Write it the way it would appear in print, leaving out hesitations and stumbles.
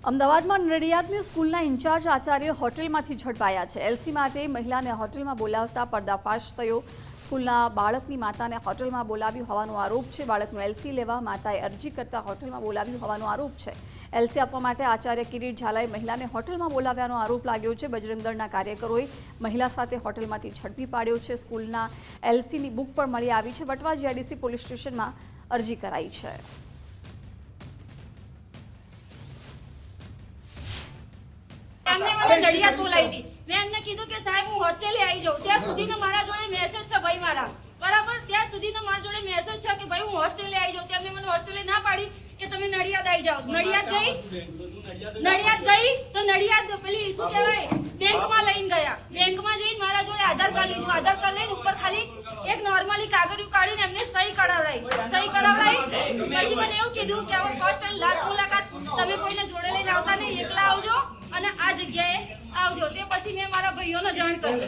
અમદાવાદમાં નડિયાદની સ્કૂલના ઇન્ચાર્જ આચાર્ય હોટેલમાંથી ઝડપાયા છે। એલસી માટે મહિલાને હોટેલમાં બોલાવતા પર્દાફાશ થયો। સ્કૂલના બાળકની માતાને હોટેલમાં બોલાવી હોવાનો આરોપ છે। બાળકનું એલસી લેવા માતાએ અરજી કરતા હોટેલમાં બોલાવ્યું હોવાનો આરોપ છે। એલસી આપવા માટે આચાર્ય કિરીટ ઝાલાએ મહિલાને હોટેલમાં બોલાવ્યાનો આરોપ લાગ્યો છે। બજરંગ દળના કાર્યકરોએ મહિલા સાથે હોટેલમાંથી ઝડપી પાડ્યો છે। સ્કૂલના એલસીની બુક પણ મળી આવી છે। વટવા જીઆઈડીસી પોલીસ સ્ટેશનમાં અરજી કરાઈ છે। નડિયાદ બોલાવી હતી। મેં એમને કીધું કે સાહેબ હું હોસ્ટેલે આવી જાઉં, ત્યાં સુધીનો મારા જોડે મેસેજ છે ભાઈ મારા, બરાબર, ત્યાં સુધીનો મારા જોડે મેસેજ છે કે ભાઈ હું હોસ્ટેલે આવી જાઉં। તેમને મને હોસ્ટેલે ના પાડી કે તમે નડિયાદ આવી જાઓ। નડિયાદ ગઈ તો નડિયાદ પેલી શું કહેવાય બેંકમાં લઈને ગયા। બેંકમાં જઈને મારા જોડે આધાર કાર્ડ લીધું। આધાર કાર્ડ લઈને ઉપર ખાલી એક નોર્મલી કાગળિયું કાઢીને એમને સહી કરાવડાવી। પછી મને એવું કીધું કે હવે ફર્સ્ટ એન્ડ લાસ્ટ મુલાકાત તમે કોઈને જોડે લઈને આવતા નહીં, એકલા આવજો અને આ જગ્યાએ આવજો। તે પછી મેં મારા ભાઈઓને જાણ કરી।